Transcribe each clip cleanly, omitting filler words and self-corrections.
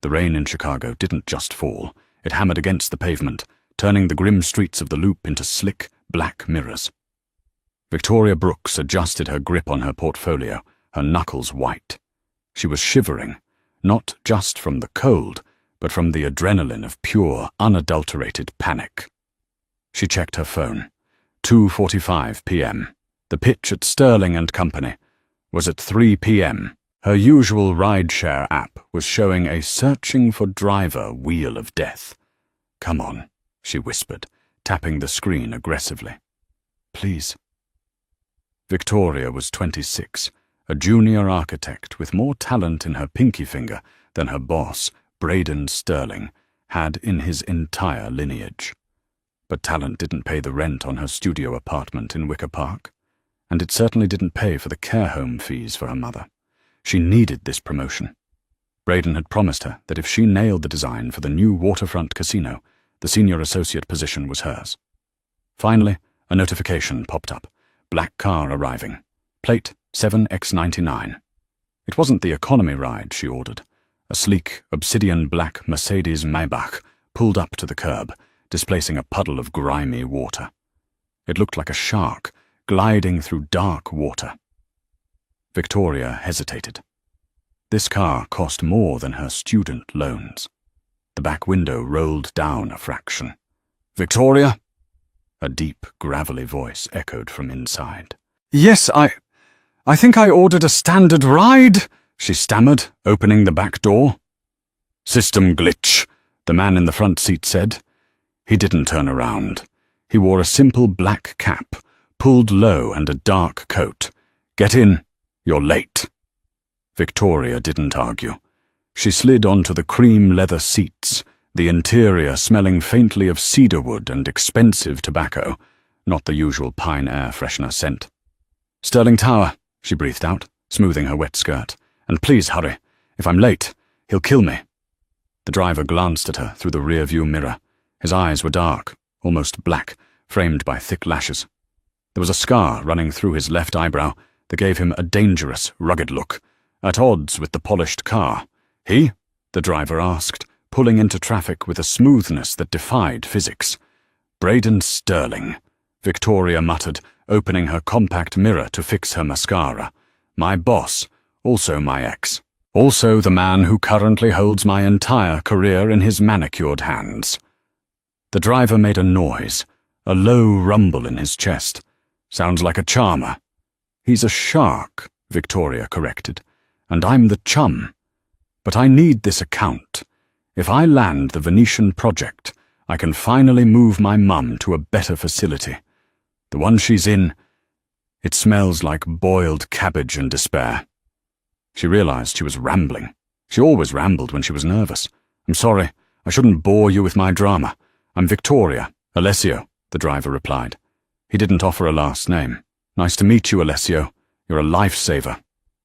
The rain in Chicago didn't just fall. It hammered against the pavement, turning the grim streets of the Loop into slick, black mirrors. Victoria Brooks adjusted her grip on her portfolio, her knuckles white. She was shivering, not just from the cold, but from the adrenaline of pure, unadulterated panic. She checked her phone. 2:45 p.m. The pitch at Sterling and Company was at 3 p.m. Her usual rideshare app was showing a searching for driver wheel of death. "Come on," she whispered, tapping the screen aggressively. "Please." Victoria was 26, a junior architect with more talent in her pinky finger than her boss, Braden Sterling, had in his entire lineage. But talent didn't pay the rent on her studio apartment in Wicker Park, and it certainly didn't pay for the care home fees for her mother. She needed this promotion. Braden had promised her that if she nailed the design for the new waterfront casino, the senior associate position was hers. Finally, a notification popped up. Black car arriving. Plate 7X99. It wasn't the economy ride she ordered. A sleek, obsidian black Mercedes Maybach pulled up to the curb, displacing a puddle of grimy water. It looked like a shark gliding through dark water. Victoria hesitated. This car cost more than her student loans. The back window rolled down a fraction. "Victoria?" A deep, gravelly voice echoed from inside. "Yes, I think I ordered a standard ride," she stammered, opening the back door. "System glitch," the man in the front seat said. He didn't turn around. He wore a simple black cap, pulled low, and a dark coat. "Get in. You're late." Victoria didn't argue. She slid onto the cream leather seats, the interior smelling faintly of cedarwood and expensive tobacco, not the usual pine air freshener scent. "Sterling Tower," she breathed out, smoothing her wet skirt. "And please hurry. If I'm late, he'll kill me." The driver glanced at her through the rear-view mirror. His eyes were dark, almost black, framed by thick lashes. There was a scar running through his left eyebrow that gave him a dangerous, rugged look, at odds with the polished car. "He?" the driver asked, pulling into traffic with a smoothness that defied physics. "Braden Sterling," Victoria muttered, opening her compact mirror to fix her mascara. "My boss, also my ex, also the man who currently holds my entire career in his manicured hands." The driver made a noise, a low rumble in his chest. "Sounds like a charmer." "He's a shark," Victoria corrected, "and I'm the chum. But I need this account. If I land the Venetian project, I can finally move my mum to a better facility. The one she's in, it smells like boiled cabbage and despair." She realized she was rambling. She always rambled when she was nervous. "I'm sorry, I shouldn't bore you with my drama. I'm Victoria, Alessio," the driver replied. He didn't offer a last name. "Nice to meet you, Alessio. You're a lifesaver."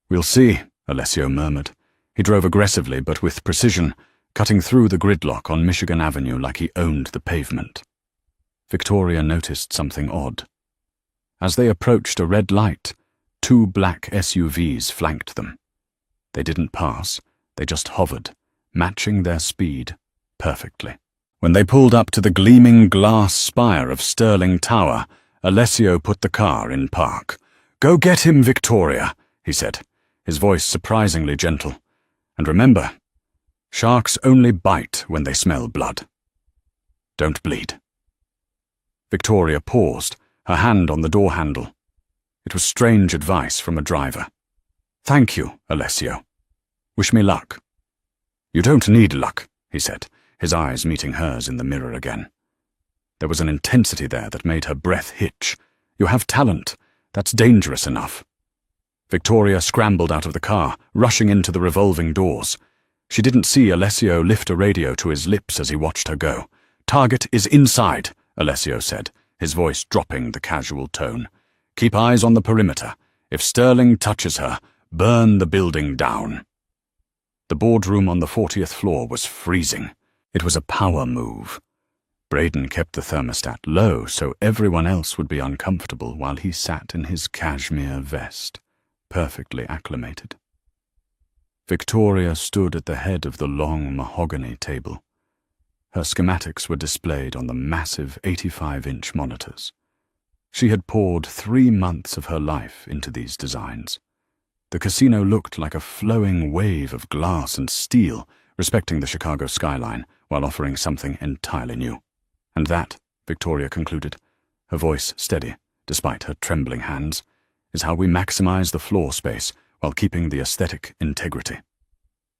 "We'll see," Alessio murmured. He drove aggressively but with precision, cutting through the gridlock on Michigan Avenue like he owned the pavement. Victoria noticed something odd. As they approached a red light, 2 black SUVs flanked them. They didn't pass, they just hovered, matching their speed perfectly. When they pulled up to the gleaming glass spire of Sterling Tower, Alessio put the car in park. "Go get him, Victoria," he said, his voice surprisingly gentle. "And remember, sharks only bite when they smell blood. Don't bleed." Victoria paused, her hand on the door handle. It was strange advice from a driver. "Thank you, Alessio. Wish me luck." "You don't need luck," he said, his eyes meeting hers in the mirror again. There was an intensity there that made her breath hitch. "You have talent. That's dangerous enough." Victoria scrambled out of the car, rushing into the revolving doors. She didn't see Alessio lift a radio to his lips as he watched her go. "Target is inside," Alessio said, his voice dropping the casual tone. "Keep eyes on the perimeter. If Sterling touches her, burn the building down." The boardroom on the 40th floor was freezing. It was a power move. Braden kept the thermostat low so everyone else would be uncomfortable while he sat in his cashmere vest, perfectly acclimated. Victoria stood at the head of the long mahogany table. Her schematics were displayed on the massive 85-inch monitors. She had poured 3 months of her life into these designs. The casino looked like a flowing wave of glass and steel, respecting the Chicago skyline while offering something entirely new. And that, Victoria concluded, her voice steady, despite her trembling hands, is how we maximize the floor space while keeping the aesthetic integrity.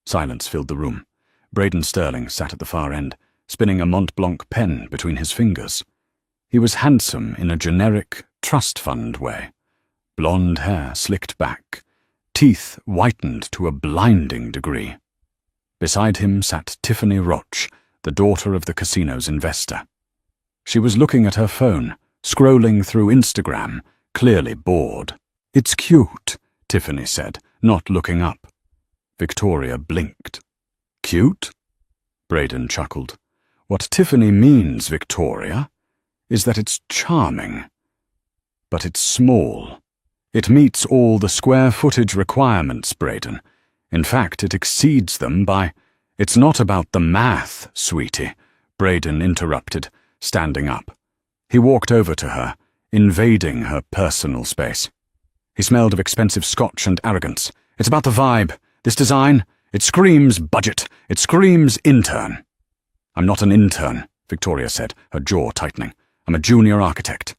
Silence filled the room. Braden Sterling sat at the far end, spinning a Mont Blanc pen between his fingers. He was handsome in a generic trust fund way. Blonde hair slicked back, teeth whitened to a blinding degree. Beside him sat Tiffany Roch, the daughter of the casino's investor. She was looking at her phone, scrolling through Instagram, clearly bored. "It's cute," Tiffany said, not looking up. Victoria blinked. "Cute?" Braden chuckled. "What Tiffany means, Victoria, is that it's charming. But it's small. It meets all the square footage requirements, Braden. In fact, it exceeds them by—" "It's not about the math, sweetie," Braden interrupted, standing up. He walked over to her, invading her personal space. He smelled of expensive scotch and arrogance. "It's about the vibe. This design, it screams budget. It screams intern." "I'm not an intern," Victoria said, her jaw tightening. "I'm a junior architect."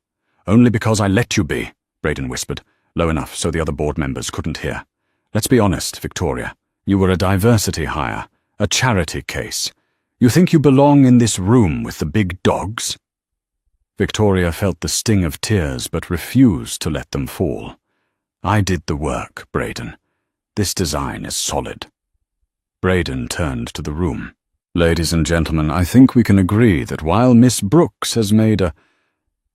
"Only because I let you be," Braden whispered, low enough so the other board members couldn't hear. "Let's be honest, Victoria. You were a diversity hire, a charity case. You think you belong in this room with the big dogs?" Victoria felt the sting of tears but refused to let them fall. "I did the work, Braden. This design is solid." Braden turned to the room. "Ladies and gentlemen, I think we can agree that while Miss Brooks has made a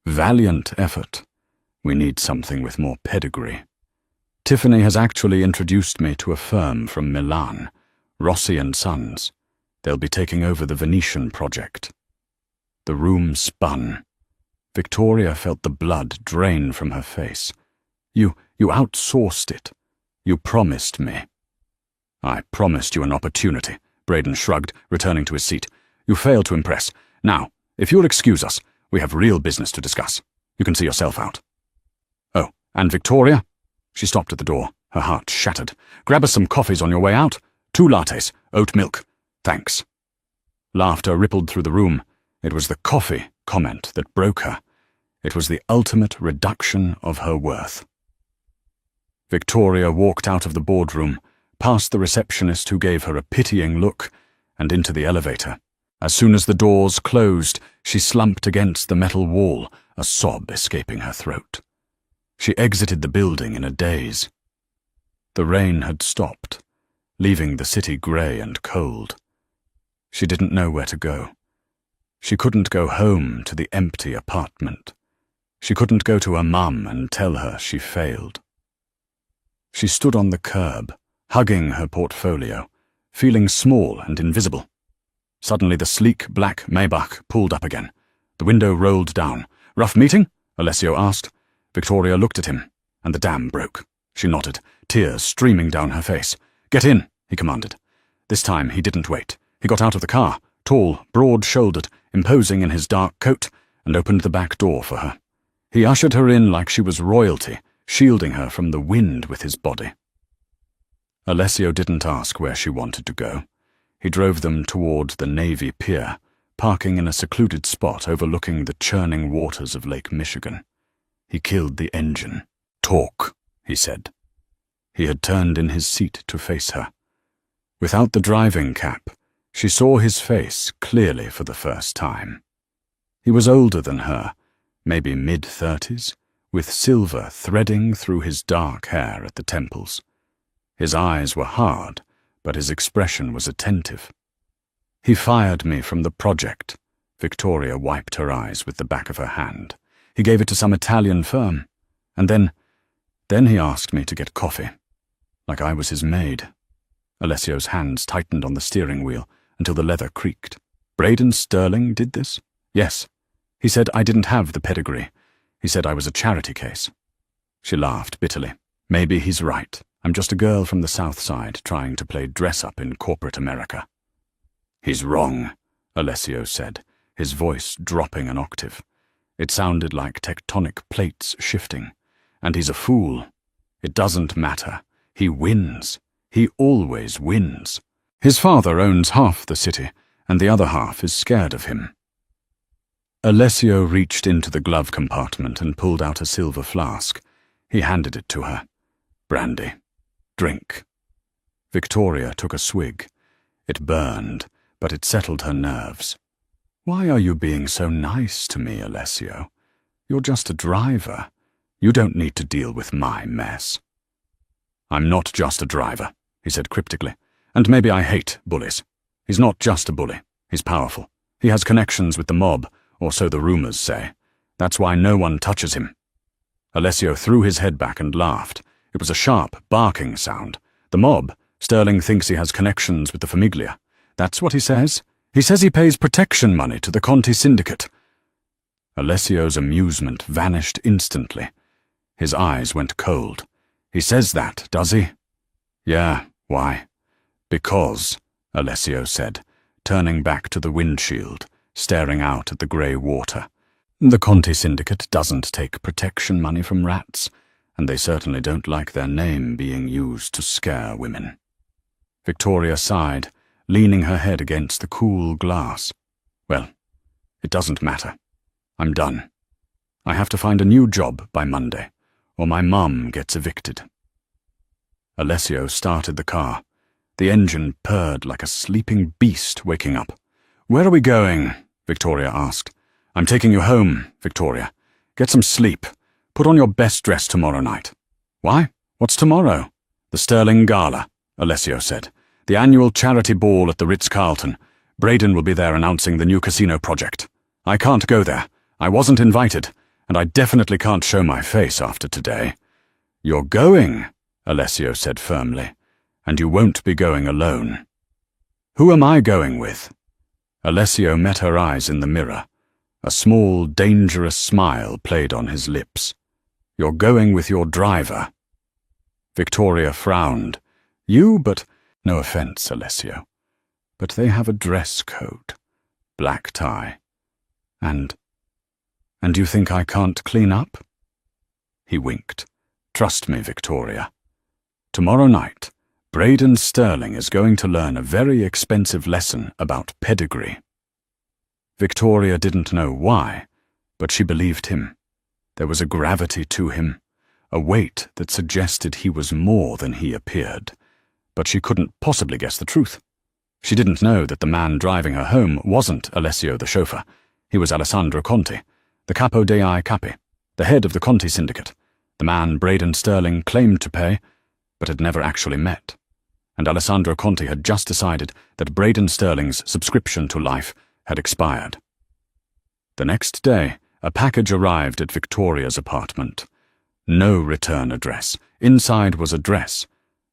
valiant effort, we need something with more pedigree. Tiffany has actually introduced me to a firm from Milan, Rossi & Sons. They'll be taking over the Venetian project." The room spun. Victoria felt the blood drain from her face. You outsourced it. You promised me." "I promised you an opportunity," Braden shrugged, returning to his seat. "You failed to impress. Now, if you'll excuse us, we have real business to discuss. You can see yourself out." "Oh, and Victoria?" She stopped at the door, her heart shattered. "Grab us some coffees on your way out. 2 lattes, oat milk. Thanks." Laughter rippled through the room. It was the coffee comment that broke her. It was the ultimate reduction of her worth. Victoria walked out of the boardroom, past the receptionist who gave her a pitying look, and into the elevator. As soon as the doors closed, she slumped against the metal wall, a sob escaping her throat. She exited the building in a daze. The rain had stopped, leaving the city grey and cold. She didn't know where to go. She couldn't go home to the empty apartment. She couldn't go to her mum and tell her she failed. She stood on the curb, hugging her portfolio, feeling small and invisible. Suddenly the sleek black Maybach pulled up again. The window rolled down. "Rough meeting?" Alessio asked. Victoria looked at him, and the dam broke. She nodded, tears streaming down her face. "Get in," he commanded. This time he didn't wait. He got out of the car, tall, broad-shouldered, imposing in his dark coat, and opened the back door for her. He ushered her in like she was royalty, shielding her from the wind with his body. Alessio didn't ask where she wanted to go. He drove them toward the Navy Pier, parking in a secluded spot overlooking the churning waters of Lake Michigan. He killed the engine. "Talk," he said. He had turned in his seat to face her. Without the driving cap, she saw his face clearly for the first time. He was older than her, maybe mid-30s, with silver threading through his dark hair at the temples. His eyes were hard, but his expression was attentive. "He fired me from the project." Victoria wiped her eyes with the back of her hand. "He gave it to some Italian firm. And then he asked me to get coffee. Like I was his maid." Alessio's hands tightened on the steering wheel until the leather creaked. "Braden Sterling did this?" "Yes. He said I didn't have the pedigree. He said I was a charity case." She laughed bitterly. "Maybe he's right," I'm just a girl from the South Side trying to play dress-up in corporate America." "He's wrong," Alessio said, his voice dropping an octave. It sounded like tectonic plates shifting. "And he's a fool. It doesn't matter. He wins. He always wins. His father owns half the city, and the other half is scared of him." Alessio reached into the glove compartment and pulled out a silver flask. He handed it to her. "Brandy. Drink." Victoria took a swig. It burned, but it settled her nerves. "Why are you being so nice to me, Alessio? You're just a driver. You don't need to deal with my mess." "I'm not just a driver," he said cryptically. "And maybe I hate bullies. He's not just a bully. He's powerful. He has connections with the mob, or so the rumors say. That's why no one touches him." Alessio threw his head back and laughed. It was a sharp, barking sound. "The mob? Sterling thinks he has connections with the Famiglia. That's what he says? He says he pays protection money to the Conti syndicate." Alessio's amusement vanished instantly. His eyes went cold. "He says that, does he?" "Yeah, why?" "Because," Alessio said, turning back to the windshield, staring out at the grey water. "The Conti syndicate doesn't take protection money from rats, and they certainly don't like their name being used to scare women." Victoria sighed, leaning her head against the cool glass. "Well, it doesn't matter. I'm done. I have to find a new job by Monday, or my mum gets evicted." Alessio started the car. The engine purred like a sleeping beast waking up. "Where are we going?" Victoria asked. "I'm taking you home, Victoria. Get some sleep. Put on your best dress tomorrow night." "Why? What's tomorrow?" "The Sterling Gala," Alessio said. "The annual charity ball at the Ritz-Carlton. Braden will be there announcing the new casino project. I can't go there. I wasn't invited, and I definitely can't show my face after today." "You're going," Alessio said firmly, "and you won't be going alone." "Who am I going with?" Alessio met her eyes in the mirror. A small, dangerous smile played on his lips. "You're going with your driver." Victoria frowned. "You, but—" "No offense, Alessio, but they have a dress code. Black tie. And you think I can't clean up?" He winked. "Trust me, Victoria. Tomorrow night, Braden Sterling is going to learn a very expensive lesson about pedigree." Victoria didn't know why, but she believed him. There was a gravity to him, a weight that suggested he was more than he appeared. But she couldn't possibly guess the truth. She didn't know that the man driving her home wasn't Alessio the chauffeur. He was Alessandro Conti, the capo dei capi, the head of the Conti syndicate, the man Braden Sterling claimed to pay, but had never actually met. And Alessandro Conti had just decided that Braden Sterling's subscription to life had expired. The next day, a package arrived at Victoria's apartment. No return address. Inside was a dress.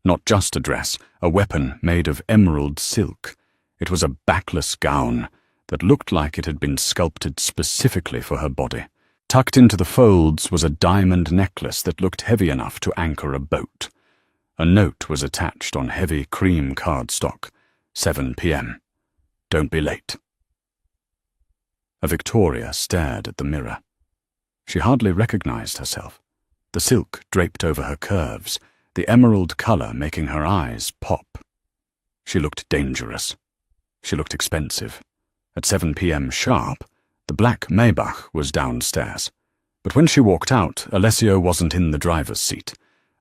Not just a dress, a weapon made of emerald silk. It was a backless gown that looked like it had been sculpted specifically for her body. Tucked into the folds was a diamond necklace that looked heavy enough to anchor a boat. A note was attached on heavy cream cardstock. 7 p.m. Don't be late. Victoria stared at the mirror. She hardly recognized herself. The silk draped over her curves, the emerald color making her eyes pop. She looked dangerous. She looked expensive. At 7 p.m. sharp, the black Maybach was downstairs. But when she walked out, Alessio wasn't in the driver's seat.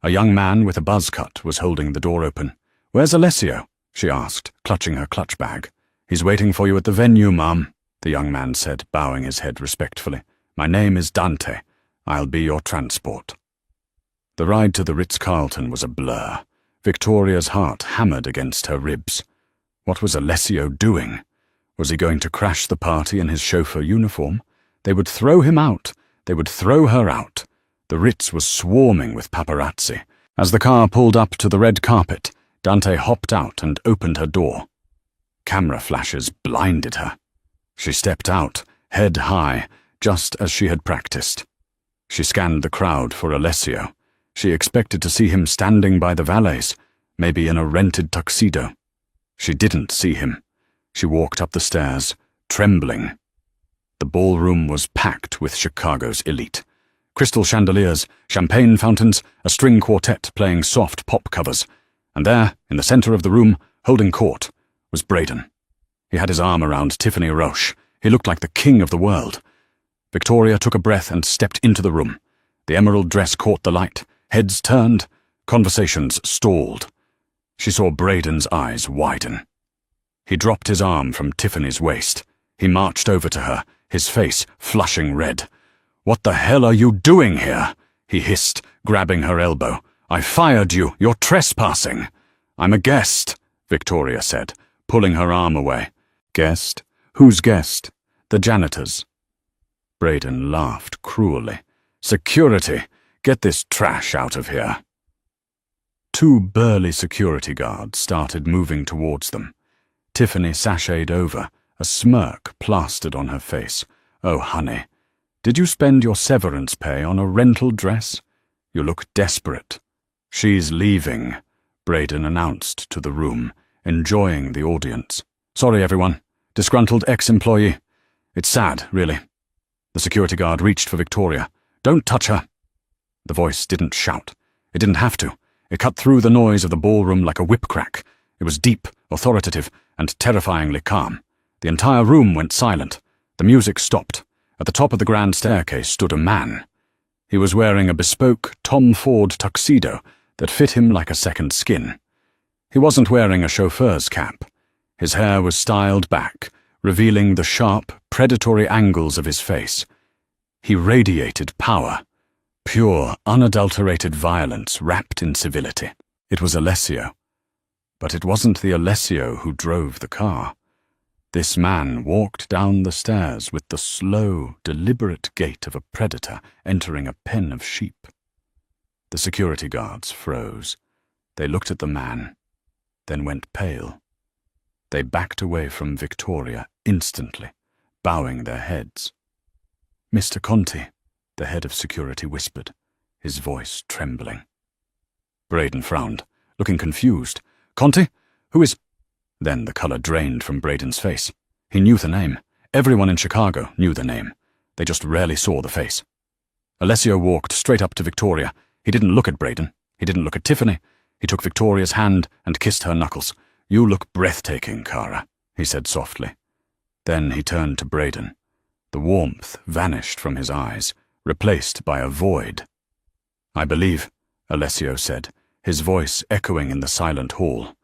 A young man with a buzz cut was holding the door open. "Where's Alessio?" she asked, clutching her clutch bag. "He's waiting for you at the venue, Mum," the young man said, bowing his head respectfully. "My name is Dante. I'll be your transport." The ride to the Ritz-Carlton was a blur. Victoria's heart hammered against her ribs. What was Alessio doing? Was he going to crash the party in his chauffeur uniform? They would throw him out. They would throw her out. The Ritz was swarming with paparazzi. As the car pulled up to the red carpet, Dante hopped out and opened her door. Camera flashes blinded her. She stepped out, head high, just as she had practiced. She scanned the crowd for Alessio. She expected to see him standing by the valets, maybe in a rented tuxedo. She didn't see him. She walked up the stairs, trembling. The ballroom was packed with Chicago's elite. Crystal chandeliers, champagne fountains, a string quartet playing soft pop covers. And there, in the center of the room, holding court, was Braden. He had his arm around Tiffany Roche. He looked like the king of the world. Victoria took a breath and stepped into the room. The emerald dress caught the light. Heads turned. Conversations stalled. She saw Braden's eyes widen. He dropped his arm from Tiffany's waist. He marched over to her, his face flushing red. "What the hell are you doing here?" he hissed, grabbing her elbow. "I fired you. You're trespassing." "I'm a guest," Victoria said, pulling her arm away. "Guest? Whose guest?" "The janitor's." Braden laughed cruelly. "Security! Get this trash out of here." Two burly security guards started moving towards them. Tiffany sashayed over, a smirk plastered on her face. "Oh, honey, did you spend your severance pay on a rental dress? You look desperate." "She's leaving," Braden announced to the room, enjoying the audience. "Sorry, everyone. Disgruntled ex-employee. It's sad, really." The security guard reached for Victoria. "Don't touch her." The voice didn't shout. It didn't have to. It cut through the noise of the ballroom like a whip crack. It was deep, authoritative, and terrifyingly calm. The entire room went silent. The music stopped. At the top of the grand staircase stood a man. He was wearing a bespoke Tom Ford tuxedo that fit him like a second skin. He wasn't wearing a chauffeur's cap. His hair was styled back, revealing the sharp, predatory angles of his face. He radiated power, pure, unadulterated violence wrapped in civility. It was Alessio. But it wasn't the Alessio who drove the car. This man walked down the stairs with the slow, deliberate gait of a predator entering a pen of sheep. The security guards froze. They looked at the man, then went pale. They backed away from Victoria instantly, bowing their heads. "Mr. Conti," the head of security whispered, his voice trembling. Braden frowned, looking confused. "Conti? Who is—" Then the color drained from Braden's face. He knew the name. Everyone in Chicago knew the name. They just rarely saw the face. Alessio walked straight up to Victoria. He didn't look at Braden. He didn't look at Tiffany. He took Victoria's hand and kissed her knuckles. "You look breathtaking, Kara," he said softly. Then he turned to Braden. The warmth vanished from his eyes, replaced by a void. "I believe," Alessio said, his voice echoing in the silent hall.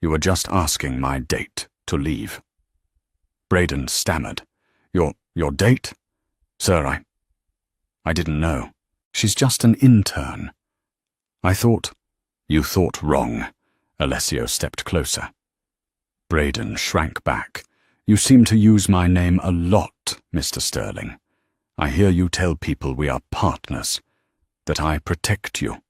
"You were just asking my date to leave." Braden stammered. Your date? "Sir, I didn't know. She's just an intern." "I thought—" "You thought wrong." Alessio stepped closer. Braden shrank back. "You seem to use my name a lot, Mr. Sterling. I hear you tell people we are partners, that I protect you.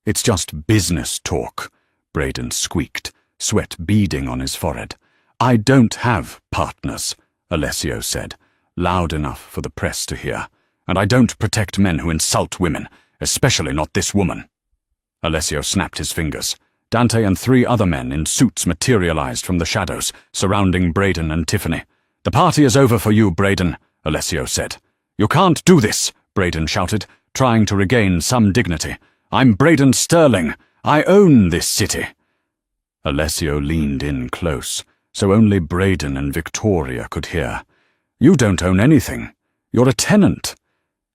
It's just business talk," Braden squeaked, sweat beading on his forehead. "I don't have partners," Alessio said, loud enough for the press to hear. "And I don't protect men who insult women, especially not this woman." Alessio snapped his fingers. Dante and 3 other men in suits materialized from the shadows, surrounding Braden and Tiffany. "The party is over for you, Braden," Alessio said. "You can't do this," Braden shouted, trying to regain some dignity. "I'm Braden Sterling. I own this city." Alessio leaned in close, so only Braden and Victoria could hear. "You don't own anything. You're a tenant,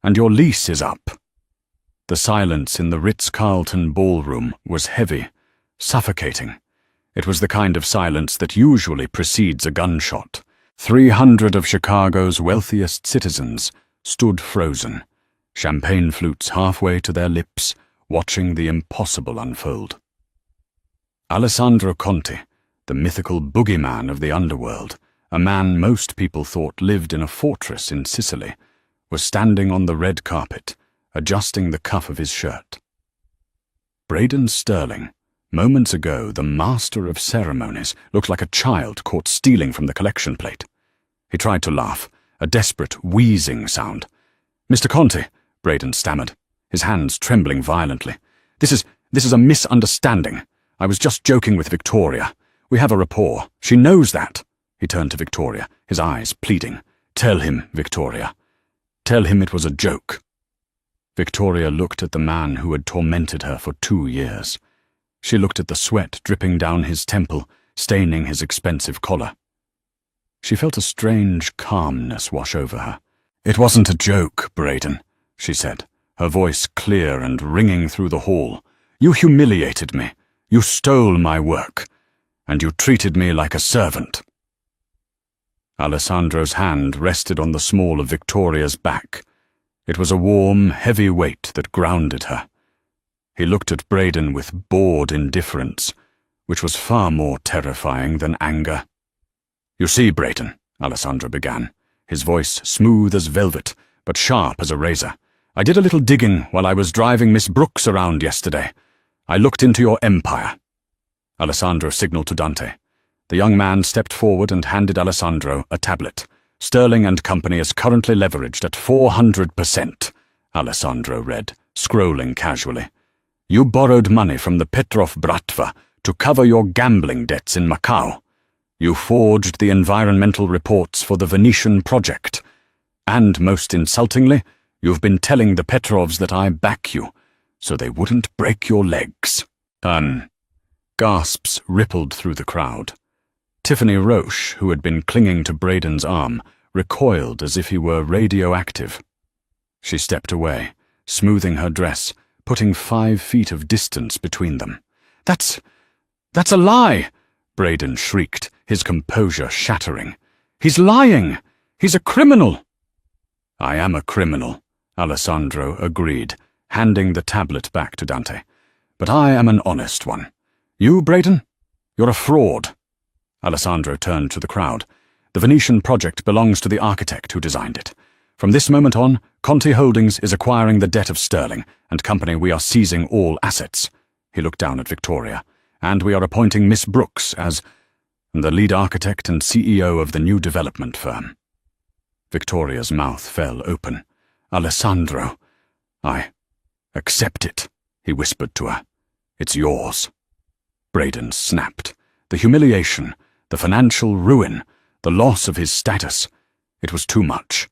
and your lease is up." The silence in the Ritz-Carlton ballroom was heavy, suffocating. It was the kind of silence that usually precedes a gunshot. 300 of Chicago's wealthiest citizens stood frozen, champagne flutes halfway to their lips, watching the impossible unfold. Alessandro Conti, the mythical boogeyman of the underworld, a man most people thought lived in a fortress in Sicily, was standing on the red carpet, adjusting the cuff of his shirt. Braden Sterling, moments ago the master of ceremonies, looked like a child caught stealing from the collection plate. He tried to laugh, a desperate, wheezing sound. "Mr. Conti," Braden stammered. his hands trembling violently. This is a misunderstanding. I was just joking with Victoria. We have a rapport. She knows that." He turned to Victoria, his eyes pleading. "Tell him, Victoria. Tell him it was a joke." Victoria looked at the man who had tormented her for 2 years. She looked at the sweat dripping down his temple, staining his expensive collar. She felt a strange calmness wash over her. "It wasn't a joke, Braden," she said, her voice clear and ringing through the hall. "You humiliated me. You stole my work. And you treated me like a servant." Alessandro's hand rested on the small of Victoria's back. It was a warm, heavy weight that grounded her. He looked at Braden with bored indifference, which was far more terrifying than anger. "You see, Braden," Alessandro began, his voice smooth as velvet, but sharp as a razor, "I did a little digging while I was driving Miss Brooks around yesterday. I looked into your empire." Alessandro signaled to Dante. The young man stepped forward and handed Alessandro a tablet. "Sterling and Company is currently leveraged at 400%, Alessandro read, scrolling casually. "You borrowed money from the Petrov Bratva to cover your gambling debts in Macau. You forged the environmental reports for the Venetian project. And, most insultingly, you've been telling the Petrovs that I back you, so they wouldn't break your legs." Gasps rippled through the crowd. Tiffany Roche, who had been clinging to Braden's arm, recoiled as if he were radioactive. She stepped away, smoothing her dress, putting 5 feet of distance between them. That's a lie!" Braden shrieked, his composure shattering. "He's lying! He's a criminal!" "I am a criminal," Alessandro agreed, handing the tablet back to Dante. "But I am an honest one. You, Braden? You're a fraud." Alessandro turned to the crowd. "The Venetian project belongs to the architect who designed it. From this moment on, Conti Holdings is acquiring the debt of Sterling and Company. We are seizing all assets." He looked down at Victoria. "And we are appointing Miss Brooks as the lead architect and CEO of the new development firm." Victoria's mouth fell open. "Alessandro, I accept it," he whispered to her. "It's yours." Braden snapped. The humiliation, the financial ruin, the loss of his status. It was too much.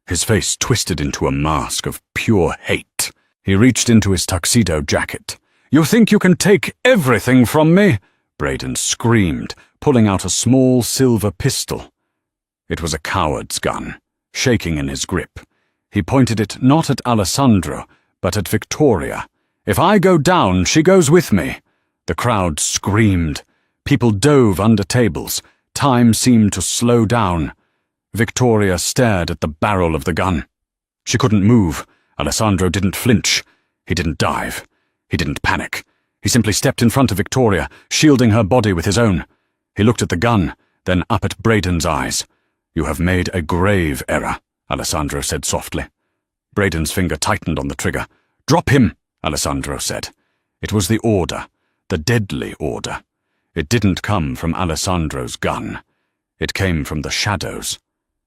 His face twisted into a mask of pure hate. He reached into his tuxedo jacket. "You think you can take everything from me?" Braden screamed, pulling out a small silver pistol. It was a coward's gun, shaking in his grip. He pointed it not at Alessandro, but at Victoria. "If I go down, she goes with me." The crowd screamed. People dove under tables. Time seemed to slow down. Victoria stared at the barrel of the gun. She couldn't move. Alessandro didn't flinch. He didn't dive. He didn't panic. He simply stepped in front of Victoria, shielding her body with his own. He looked at the gun, then up at Braden's eyes. "You have made a grave error," Alessandro said softly. Braden's finger tightened on the trigger. "Drop him," Alessandro said. It was the order, the deadly order. It didn't come from Alessandro's gun. It came from the shadows.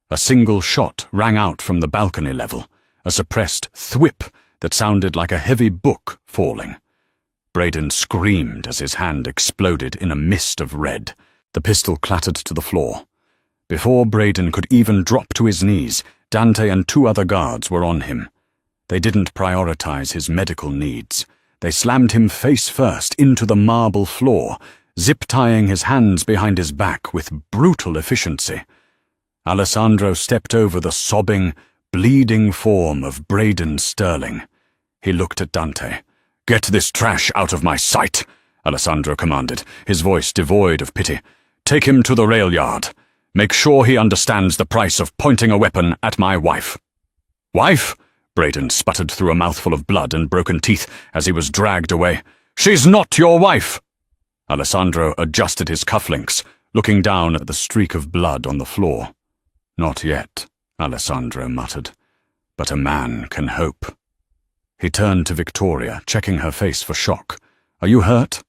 A single shot rang out from the balcony level, a suppressed thwip that sounded like a heavy book falling. Braden screamed as his hand exploded in a mist of red. The pistol clattered to the floor. Before Braden could even drop to his knees, Dante and 2 other guards were on him. They didn't prioritize his medical needs. They slammed him face first into the marble floor, zip-tying his hands behind his back with brutal efficiency. Alessandro stepped over the sobbing, bleeding form of Braden Sterling. He looked at Dante. "Get this trash out of my sight," Alessandro commanded, his voice devoid of pity. "Take him to the rail yard. Make sure he understands the price of pointing a weapon at my wife." "Wife?" Braden sputtered through a mouthful of blood and broken teeth as he was dragged away. "She's not your wife!" Alessandro adjusted his cufflinks, looking down at the streak of blood on the floor. "Not yet," Alessandro muttered. "But a man can hope." He turned to Victoria, checking her face for shock. "Are you hurt?"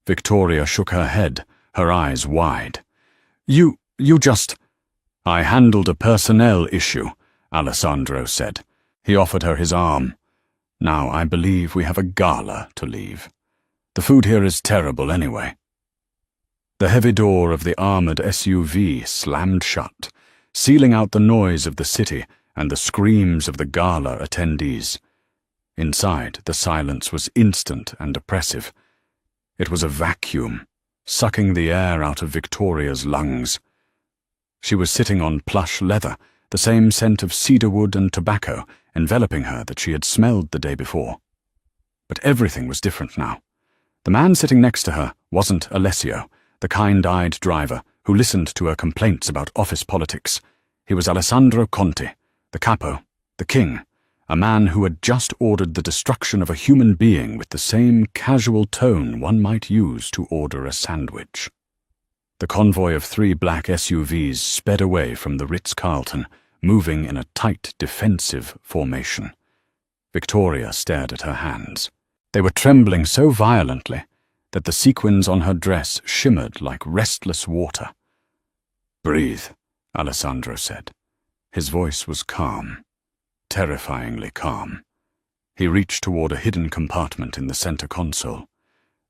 Victoria shook her head, her eyes wide. You just—" "I handled a personnel issue," Alessandro said. He offered her his arm. Now I believe we have a gala to leave. The food here is terrible anyway." The heavy door of the armored SUV slammed shut, sealing out the noise of the city and the screams of the gala attendees. Inside, the silence was instant and oppressive. It was a vacuum, sucking the air out of Victoria's lungs. She was sitting on plush leather, the same scent of cedarwood and tobacco enveloping her that she had smelled the day before. But everything was different now. The man sitting next to her wasn't Alessio, the kind-eyed driver who listened to her complaints about office politics. He was Alessandro Conti, the capo, the king, a man who had just ordered the destruction of a human being with the same casual tone one might use to order a sandwich. The convoy of 3 black SUVs sped away from the Ritz-Carlton, moving in a tight defensive formation. Victoria stared at her hands. They were trembling so violently that the sequins on her dress shimmered like restless water. "Breathe," Alessandro said. His voice was calm, terrifyingly calm. He reached toward a hidden compartment in the center console.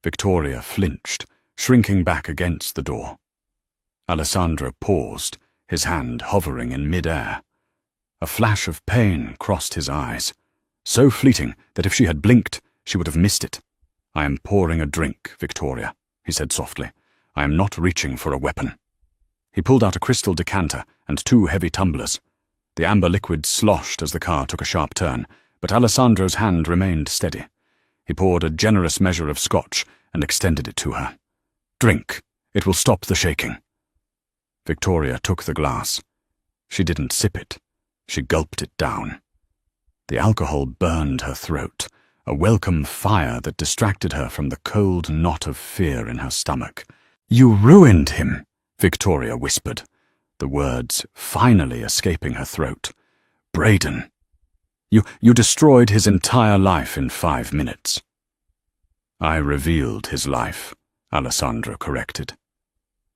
Victoria flinched, shrinking back against the door. Alessandro paused, his hand hovering in mid-air. A flash of pain crossed his eyes, so fleeting that if she had blinked, she would have missed it. "I am pouring a drink, Victoria," he said softly. "I am not reaching for a weapon." He pulled out a crystal decanter and 2 heavy tumblers. The amber liquid sloshed as the car took a sharp turn, but Alessandro's hand remained steady. He poured a generous measure of scotch and extended it to her. "Drink. It will stop the shaking." Victoria took the glass. She didn't sip it. She gulped it down. The alcohol burned her throat, a welcome fire that distracted her from the cold knot of fear in her stomach. "You ruined him," Victoria whispered, the words finally escaping her throat. "Braden. You destroyed his entire life in 5 minutes." "I revealed his life," Alessandro corrected.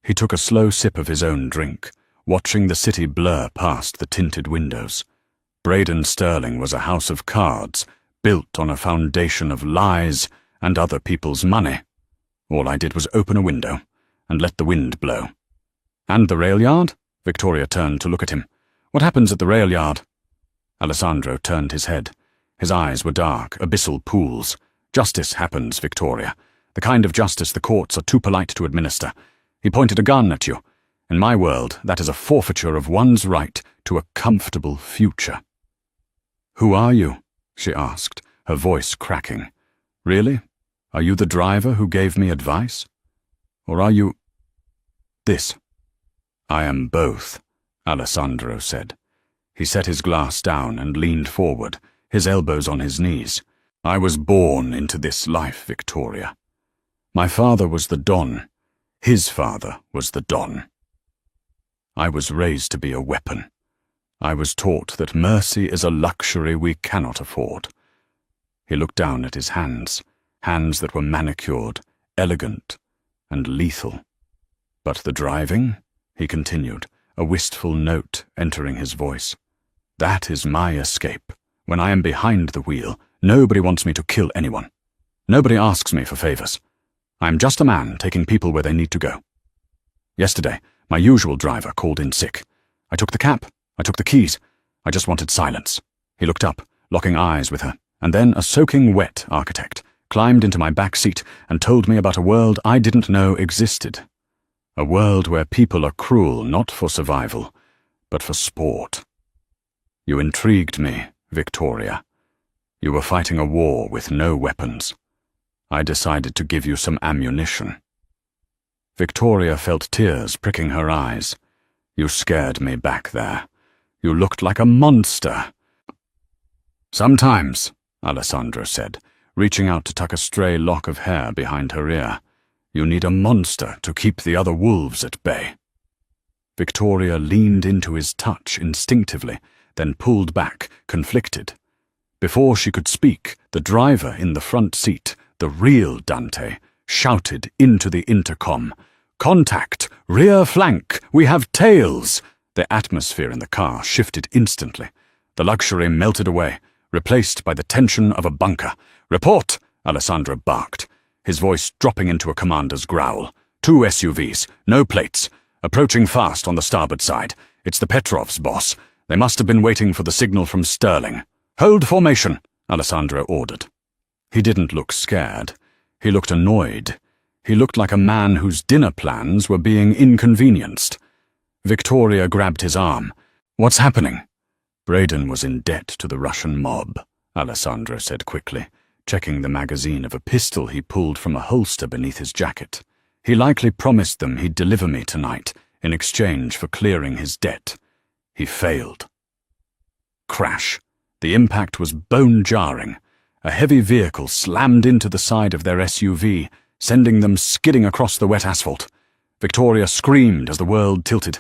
He took a slow sip of his own drink, watching the city blur past the tinted windows. Braden Sterling was a house of cards, built on a foundation of lies and other people's money. All I did was open a window and let the wind blow. "And the rail yard?" Victoria turned to look at him. "What happens at the rail yard?" Alessandro turned his head. His eyes were dark, abyssal pools. "Justice happens, Victoria. The kind of justice the courts are too polite to administer. He pointed a gun at you. In my world, that is a forfeiture of one's right to a comfortable future." "Who are you?" she asked, her voice cracking. "Really? Are you the driver who gave me advice? Or are you this?" "I am both," Alessandro said. He set his glass down and leaned forward, his elbows on his knees. "I was born into this life, Victoria. My father was the Don. His father was the Don. I was raised to be a weapon. I was taught that mercy is a luxury we cannot afford." He looked down at his hands, hands that were manicured, elegant, and lethal. "But the driving?" he continued, a wistful note entering his voice. "That is my escape. When I am behind the wheel, nobody wants me to kill anyone. Nobody asks me for favors. I am just a man taking people where they need to go. Yesterday, my usual driver called in sick. I took the cab. I took the keys. I just wanted silence." He looked up, locking eyes with her, and then a soaking wet architect climbed into my back seat and told me about a world I didn't know existed. A world where people are cruel not for survival, but for sport. You intrigued me, Victoria. You were fighting a war with no weapons. I decided to give you some ammunition. Victoria felt tears pricking her eyes. "You scared me back there. You looked like a monster." "Sometimes," Alessandro said, reaching out to tuck a stray lock of hair behind her ear, "you need a monster to keep the other wolves at bay." Victoria leaned into his touch instinctively, then pulled back, conflicted. Before she could speak, the driver in the front seat, the real Dante, shouted into the intercom, "Contact! Rear flank! We have tails!" The atmosphere in the car shifted instantly. The luxury melted away. replaced by the tension of a bunker. "Report!" Alessandro barked, his voice dropping into a commander's growl. "2 SUVs, no plates, approaching fast on the starboard side. It's the Petrovs, boss. They must have been waiting for the signal from Sterling." "Hold formation," Alessandro ordered. He didn't look scared. He looked annoyed. He looked like a man whose dinner plans were being inconvenienced. Victoria grabbed his arm. "What's happening?" "Braden was in debt to the Russian mob," Alessandro said quickly, checking the magazine of a pistol he pulled from a holster beneath his jacket. "He likely promised them he'd deliver me tonight in exchange for clearing his debt. He failed." Crash. The impact was bone-jarring. A heavy vehicle slammed into the side of their SUV, sending them skidding across the wet asphalt. Victoria screamed as the world tilted.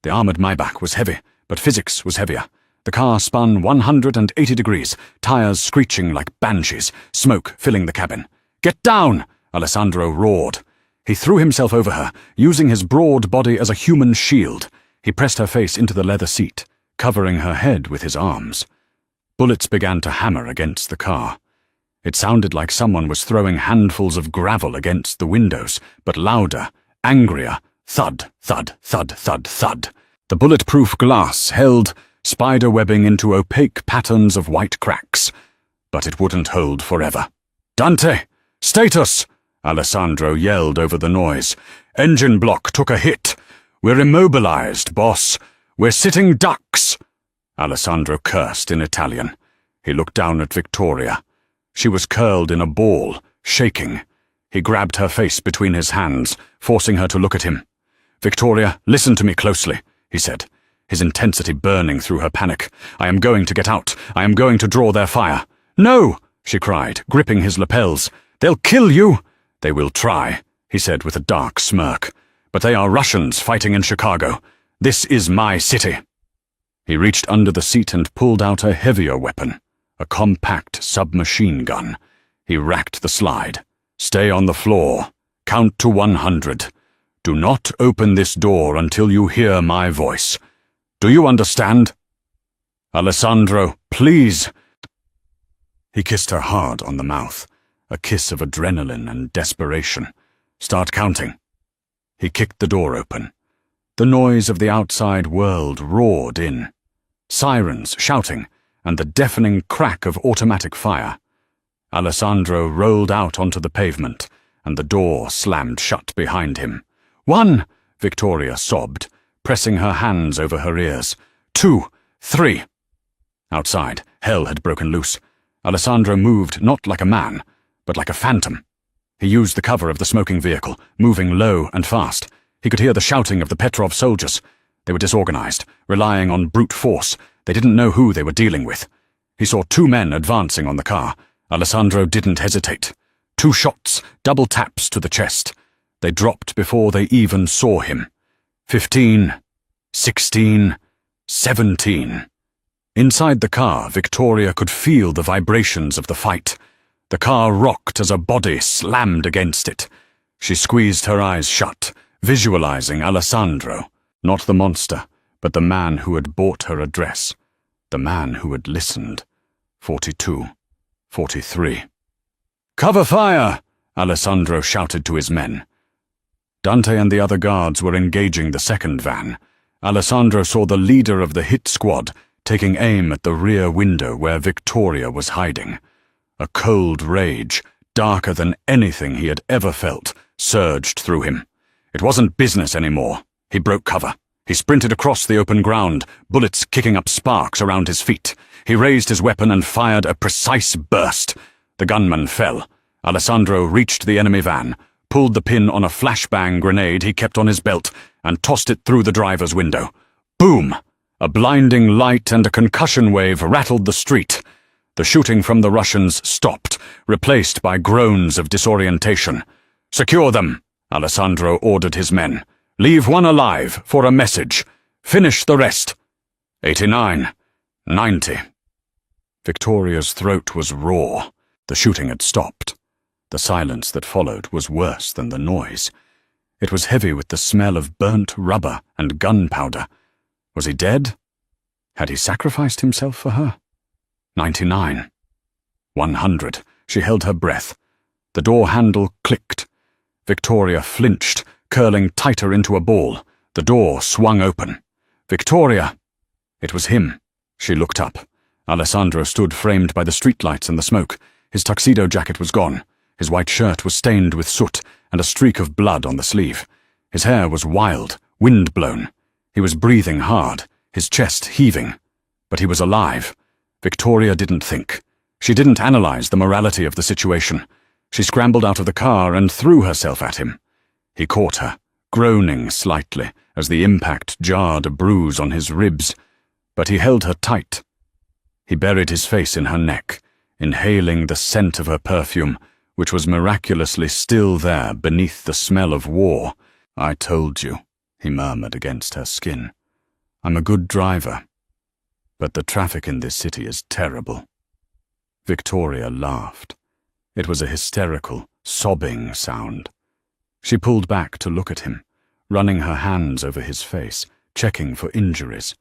The armoured Maybach was heavy, but physics was heavier. The car spun 180 degrees, tires screeching like banshees, smoke filling the cabin. "Get down!" Alessandro roared. He threw himself over her, using his broad body as a human shield. He pressed her face into the leather seat, covering her head with his arms. Bullets began to hammer against the car. It sounded like someone was throwing handfuls of gravel against the windows, but louder, angrier. Thud, thud, thud, thud, thud. The bulletproof glass held, spider-webbing into opaque patterns of white cracks. But it wouldn't hold forever. "Dante! Status!" Alessandro yelled over the noise. "Engine block took a hit. We're immobilized, boss. We're sitting ducks." Alessandro cursed in Italian. He looked down at Victoria. She was curled in a ball, shaking. He grabbed her face between his hands, forcing her to look at him. "Victoria, listen to me closely," he said, his intensity burning through her panic. "I am going to get out. I am going to draw their fire." "No!" she cried, gripping his lapels. "They'll kill you!" "They will try," he said with a dark smirk. "But they are Russians fighting in Chicago. This is my city." He reached under the seat and pulled out a heavier weapon, a compact submachine gun. He racked the slide. "Stay on the floor. Count to 100. Do not open this door until you hear my voice. Do you understand?" "Alessandro, please." He kissed her hard on the mouth, a kiss of adrenaline and desperation. "Start counting." He kicked the door open. The noise of the outside world roared in. Sirens shouting, and the deafening crack of automatic fire. Alessandro rolled out onto the pavement, and the door slammed shut behind him. "1," Victoria sobbed, pressing her hands over her ears. 2, 3. Outside, hell had broken loose. Alessandro moved not like a man, but like a phantom. He used the cover of the smoking vehicle, moving low and fast. He could hear the shouting of the Petrov soldiers. They were disorganized, relying on brute force. They didn't know who they were dealing with. He saw 2 men advancing on the car. Alessandro didn't hesitate. 2 shots, double taps to the chest. They dropped before they even saw him. 15, 16, 17. Inside the car, Victoria could feel the vibrations of the fight. The car rocked as a body slammed against it. She squeezed her eyes shut, visualizing Alessandro, not the monster, but the man who had bought her address, the man who had listened. 42, 43. "Cover fire!" Alessandro shouted to his men. Dante and the other guards were engaging the second van. Alessandro saw the leader of the hit squad taking aim at the rear window where Victoria was hiding. A cold rage, darker than anything he had ever felt, surged through him. It wasn't business anymore. He broke cover. He sprinted across the open ground, bullets kicking up sparks around his feet. He raised his weapon and fired a precise burst. The gunman fell. Alessandro reached the enemy van, pulled the pin on a flashbang grenade he kept on his belt, and tossed it through the driver's window. Boom! A blinding light and a concussion wave rattled the street. The shooting from the Russians stopped, replaced by groans of disorientation. "Secure them," Alessandro ordered his men. "Leave one alive for a message. Finish the rest." 89, 90. Victoria's throat was raw. The shooting had stopped. The silence that followed was worse than the noise. It was heavy with the smell of burnt rubber and gunpowder. Was he dead? Had he sacrificed himself for her? 99. 100. She held her breath. The door handle clicked. Victoria flinched, curling tighter into a ball. The door swung open. "Victoria!" It was him. She looked up. Alessandro stood framed by the streetlights and the smoke. His tuxedo jacket was gone. His white shirt was stained with soot and a streak of blood on the sleeve. His hair was wild, wind-blown. He was breathing hard, his chest heaving. But he was alive. Victoria didn't think. She didn't analyze the morality of the situation. She scrambled out of the car and threw herself at him. He caught her, groaning slightly as the impact jarred a bruise on his ribs, but he held her tight. He buried his face in her neck, inhaling the scent of her perfume, which was miraculously still there beneath the smell of war. "I told you," he murmured against her skin. "I'm a good driver, but the traffic in this city is terrible." Victoria laughed. It was a hysterical, sobbing sound. She pulled back to look at him, running her hands over his face, checking for injuries.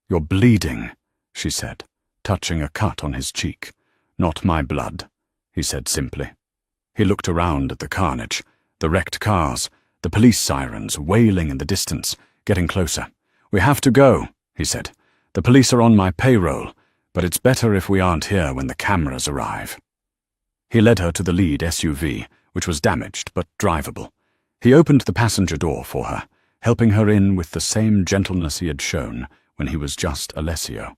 "You're bleeding," she said, touching a cut on his cheek. "Not my blood," he said simply. He looked around at the carnage, the wrecked cars, the police sirens wailing in the distance, getting closer. "We have to go," he said. "The police are on my payroll, but it's better if we aren't here when the cameras arrive." He led her to the lead SUV, which was damaged but drivable. He opened the passenger door for her, helping her in with the same gentleness he had shown when he was just Alessio.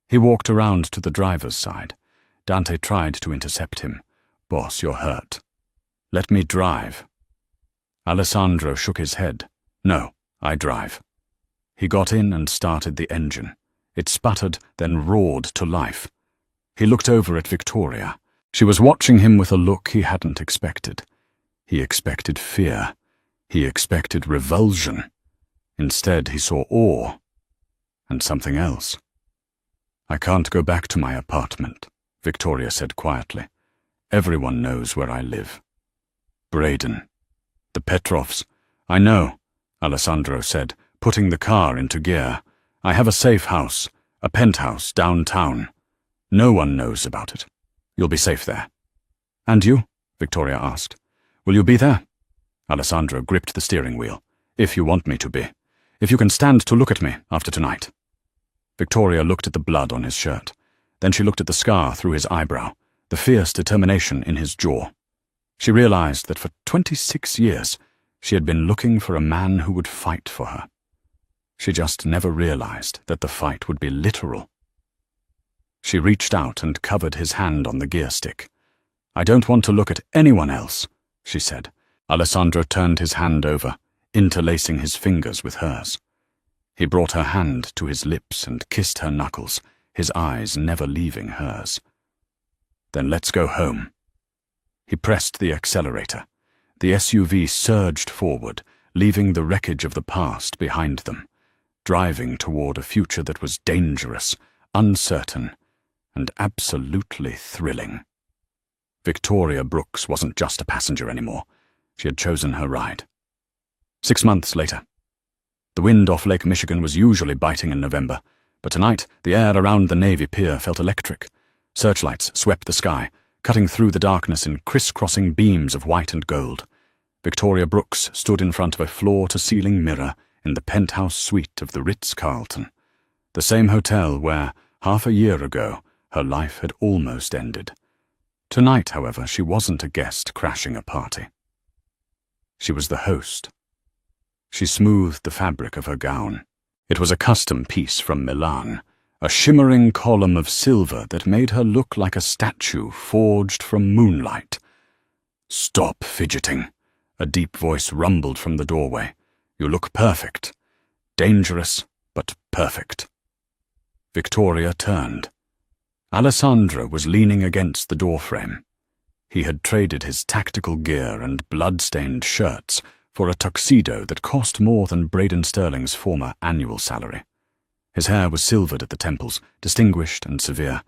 He walked around to the driver's side. Dante tried to intercept him. "Boss, you're hurt." "Let me drive." Alessandro shook his head. "No, I drive." He got in and started the engine. It sputtered, then roared to life. He looked over at Victoria. She was watching him with a look he hadn't expected. He expected fear. He expected revulsion. Instead, he saw awe. And something else. "I can't go back to my apartment," Victoria said quietly. "Everyone knows where I live. Braden. The Petrovs." "I know," Alessandro said, putting the car into gear. "I have a safe house, a penthouse downtown. No one knows about it. You'll be safe there." "And you?" Victoria asked. "Will you be there?" Alessandro gripped the steering wheel. "If you want me to be. If you can stand to look at me after tonight." Victoria looked at the blood on his shirt. Then she looked at the scar through his eyebrow, the fierce determination in his jaw. She realized that for 26 years she had been looking for a man who would fight for her. She just never realized that the fight would be literal. She reached out and covered his hand on the gear stick. "I don't want to look at anyone else," she said. Alessandro turned his hand over, interlacing his fingers with hers. He brought her hand to his lips and kissed her knuckles, his eyes never leaving hers. "Then let's go home." He pressed the accelerator. The SUV surged forward, leaving the wreckage of the past behind them, driving toward a future that was dangerous, uncertain, and absolutely thrilling. Victoria Brooks wasn't just a passenger anymore. She had chosen her ride. 6 months later. The wind off Lake Michigan was usually biting in November, but tonight the air around the Navy Pier felt electric. Searchlights swept the sky, cutting through the darkness in crisscrossing beams of white and gold. Victoria Brooks stood in front of a floor-to-ceiling mirror in the penthouse suite of the Ritz-Carlton, the same hotel where, half a year ago, her life had almost ended. Tonight, however, she wasn't a guest crashing a party. She was the host. She smoothed the fabric of her gown. It was a custom piece from Milan, a shimmering column of silver that made her look like a statue forged from moonlight. "Stop fidgeting," a deep voice rumbled from the doorway. "You look perfect. Dangerous, but perfect." Victoria turned. Alessandro was leaning against the doorframe. He had traded his tactical gear and blood-stained shirts for a tuxedo that cost more than Braden Sterling's former annual salary. His hair was silvered at the temples, distinguished and severe,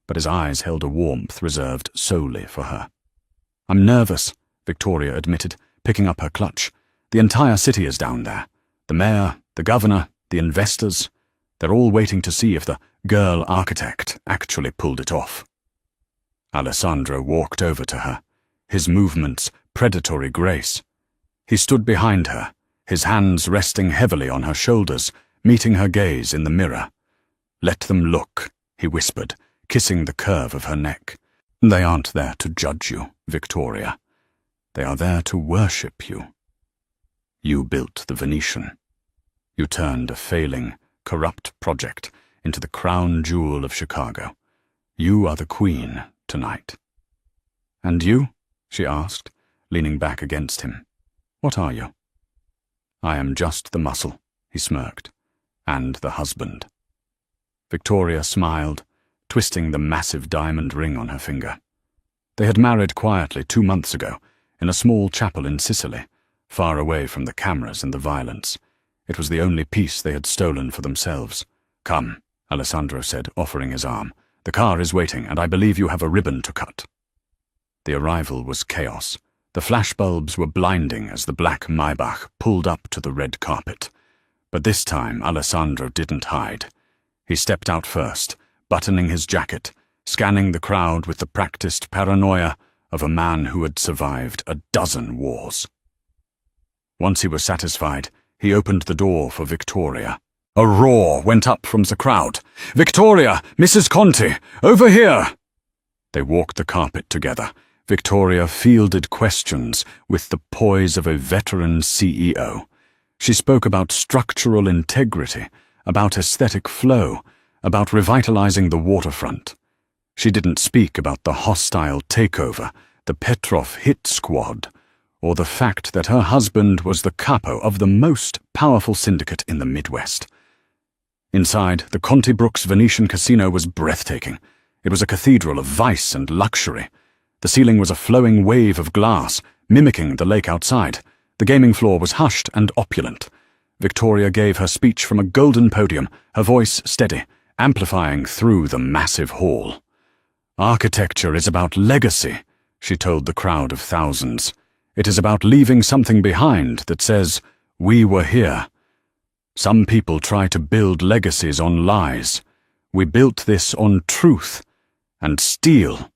but his eyes held a warmth reserved solely for her. "I'm nervous," Victoria admitted, picking up her clutch. "The entire city is down there. The mayor, the governor, the investors. They're all waiting to see if the girl architect actually pulled it off. Alessandro walked over to her, his movements predatory grace. He stood behind her, his hands resting heavily on her shoulders, meeting her gaze in the mirror. "Let them look," he whispered, kissing the curve of her neck. "They aren't there to judge you, Victoria. They are there to worship you. You built the Venetian. You turned a failing, corrupt project into the crown jewel of Chicago. You are the queen tonight." "And you?" she asked, leaning back against him. "What are you?" "I am just the muscle," he smirked, "and the husband." Victoria smiled, twisting the massive diamond ring on her finger. They had married quietly 2 months ago, in a small chapel in Sicily, far away from the cameras and the violence. It was the only peace they had stolen for themselves. "Come," Alessandro said, offering his arm. "The car is waiting, and I believe you have a ribbon to cut." The arrival was chaos. The flashbulbs were blinding as the black Maybach pulled up to the red carpet. But this time Alessandro didn't hide. He stepped out first, buttoning his jacket, scanning the crowd with the practiced paranoia of a man who had survived a dozen wars. Once he was satisfied, he opened the door for Victoria. A roar went up from the crowd. "Victoria! Mrs. Conti! Over here!" They walked the carpet together. Victoria fielded questions with the poise of a veteran CEO. She spoke about structural integrity, about aesthetic flow, about revitalizing the waterfront. She didn't speak about the hostile takeover, the Petrov hit squad, or the fact that her husband was the capo of the most powerful syndicate in the Midwest. Inside, the Conti Brooks Venetian casino was breathtaking. It was a cathedral of vice and luxury. The ceiling was a flowing wave of glass, mimicking the lake outside. The gaming floor was hushed and opulent. Victoria gave her speech from a golden podium, her voice steady, amplifying through the massive hall. "Architecture is about legacy," she told the crowd of thousands. "It is about leaving something behind that says, 'We were here.' Some people try to build legacies on lies. We built this on truth and steel."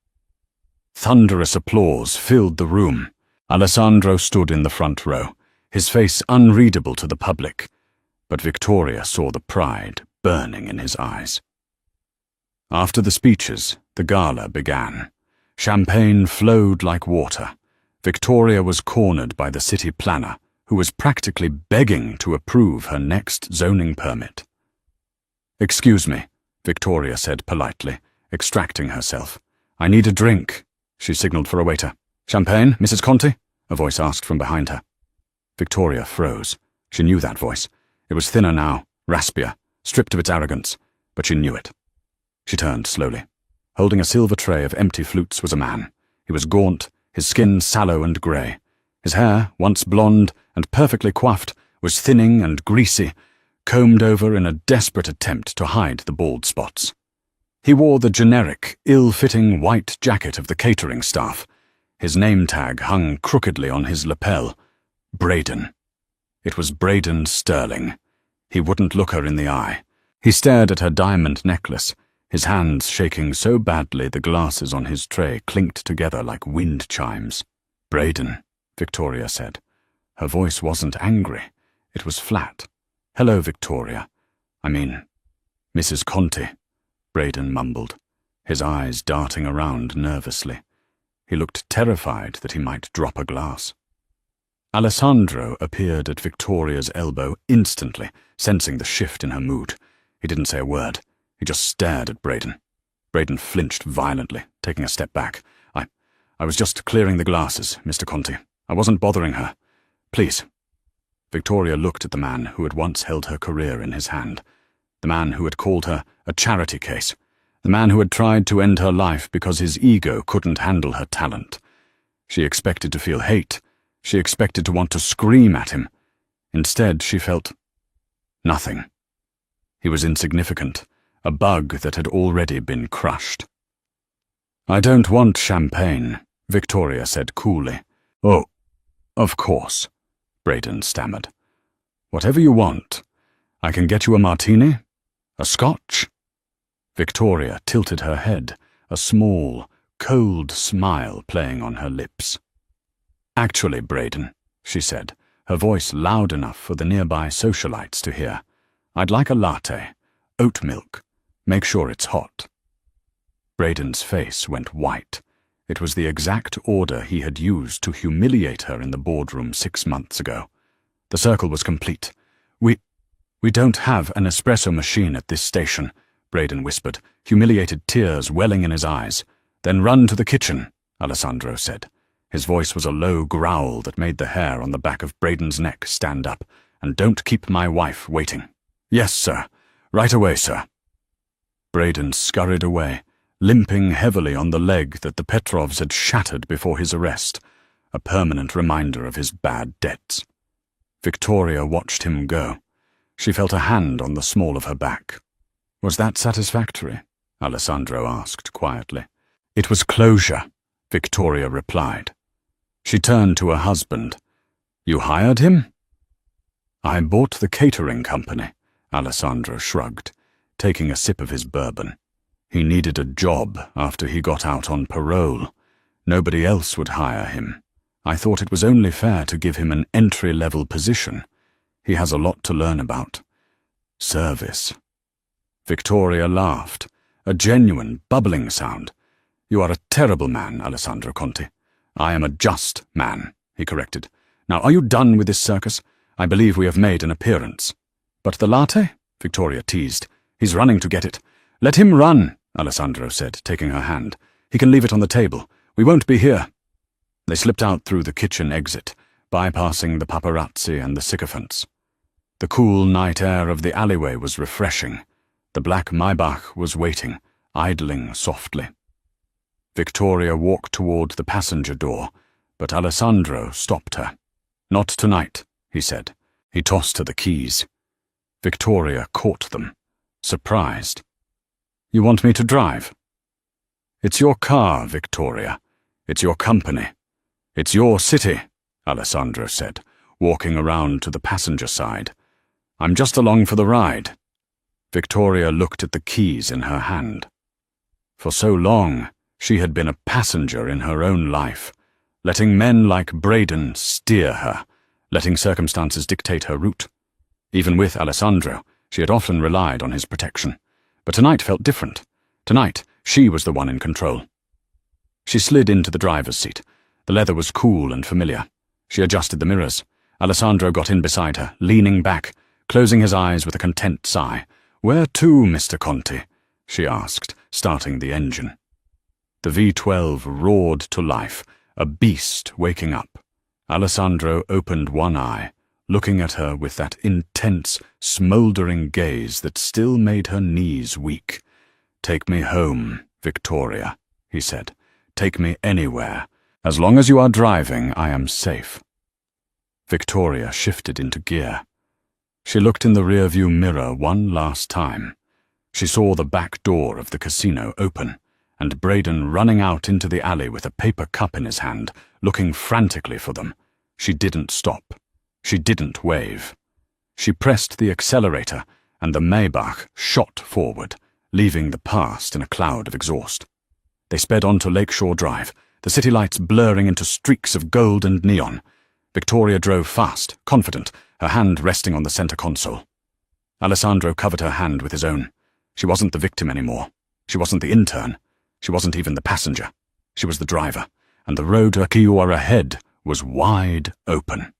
Thunderous applause filled the room. Alessandro stood in the front row, his face unreadable to the public, but Victoria saw the pride burning in his eyes. After the speeches, the gala began. Champagne flowed like water. Victoria was cornered by the city planner, who was practically begging to approve her next zoning permit. "Excuse me," Victoria said politely, extracting herself. "I need a drink." She signaled for a waiter. "Champagne, Mrs. Conti?" a voice asked from behind her. Victoria froze. She knew that voice. It was thinner now, raspier, stripped of its arrogance, but she knew it. She turned slowly. Holding a silver tray of empty flutes was a man. He was gaunt, his skin sallow and grey. His hair, once blonde and perfectly coiffed, was thinning and greasy, combed over in a desperate attempt to hide the bald spots. He wore the generic, ill-fitting white jacket of the catering staff. His name tag hung crookedly on his lapel. Braden. It was Braden Sterling. He wouldn't look her in the eye. He stared at her diamond necklace, his hands shaking so badly the glasses on his tray clinked together like wind chimes. "Braden," Victoria said. Her voice wasn't angry. It was flat. "Hello, Victoria. I mean, Mrs. Conti," Braden mumbled, his eyes darting around nervously. He looked terrified that he might drop a glass. Alessandro appeared at Victoria's elbow instantly, sensing the shift in her mood. He didn't say a word. He just stared at Braden. Braden flinched violently, taking a step back. I was just clearing the glasses, Mr. Conti. I wasn't bothering her. Please." Victoria looked at the man who had once held her career in his hand. The man who had called her a charity case. The man who had tried to end her life because his ego couldn't handle her talent. She expected to feel hate. She expected to want to scream at him. Instead, she felt nothing. He was insignificant, a bug that had already been crushed. "I don't want champagne," Victoria said coolly. "Oh, of course," Braden stammered. "Whatever you want. I can get you a martini?" A Scotch? Victoria tilted her head, a small, cold smile playing on her lips. Actually, Braden, she said, her voice loud enough for the nearby socialites to hear, I'd like a latte, oat milk. Make sure it's hot. Braden's face went white. It was the exact order he had used to humiliate her in the boardroom 6 months ago. The circle was complete. We don't have an espresso machine at this station, Braden whispered, humiliated tears welling in his eyes. Then run to the kitchen, Alessandro said. His voice was a low growl that made the hair on the back of Braden's neck stand up. And don't keep my wife waiting. Yes, sir. Right away, sir. Braden scurried away, limping heavily on the leg that the Petrovs had shattered before his arrest, a permanent reminder of his bad debts. Victoria watched him go. She felt a hand on the small of her back. Was that satisfactory? Alessandro asked quietly. It was closure, Victoria replied. She turned to her husband. You hired him? I bought the catering company, Alessandro shrugged, taking a sip of his bourbon. He needed a job after he got out on parole. Nobody else would hire him. I thought it was only fair to give him an entry-level position. He has a lot to learn about. Service. Victoria laughed, a genuine, bubbling sound. You are a terrible man, Alessandro Conti. I am a just man, he corrected. Now, are you done with this circus? I believe we have made an appearance. But the latte? Victoria teased. He's running to get it. Let him run, Alessandro said, taking her hand. He can leave it on the table. We won't be here. They slipped out through the kitchen exit, bypassing the paparazzi and the sycophants. The cool night air of the alleyway was refreshing. The black Maybach was waiting, idling softly. Victoria walked toward the passenger door, but Alessandro stopped her. Not tonight, he said. He tossed her the keys. Victoria caught them, surprised. You want me to drive? It's your car, Victoria. It's your company. It's your city, Alessandro said, walking around to the passenger side. I'm just along for the ride. Victoria looked at the keys in her hand. For so long, she had been a passenger in her own life, letting men like Braden steer her, letting circumstances dictate her route. Even with Alessandro, she had often relied on his protection. But tonight felt different. Tonight, she was the one in control. She slid into the driver's seat. The leather was cool and familiar. She adjusted the mirrors. Alessandro got in beside her, leaning back, closing his eyes with a content sigh. Where to, Mr. Conti? She asked, starting the engine. The V12 roared to life, a beast waking up. Alessandro opened one eye, looking at her with that intense, smouldering gaze that still made her knees weak. Take me home, Victoria, he said. Take me anywhere. As long as you are driving, I am safe. Victoria shifted into gear. She looked in the rearview mirror one last time. She saw the back door of the casino open, and Braden running out into the alley with a paper cup in his hand, looking frantically for them. She didn't stop. She didn't wave. She pressed the accelerator, and the Maybach shot forward, leaving the past in a cloud of exhaust. They sped onto Lakeshore Drive, the city lights blurring into streaks of gold and neon. Victoria drove fast, confident, her hand resting on the center console. Alessandro covered her hand with his own. She wasn't the victim anymore. She wasn't the intern. She wasn't even the passenger. She was the driver, and the road to Akiuara ahead was wide open.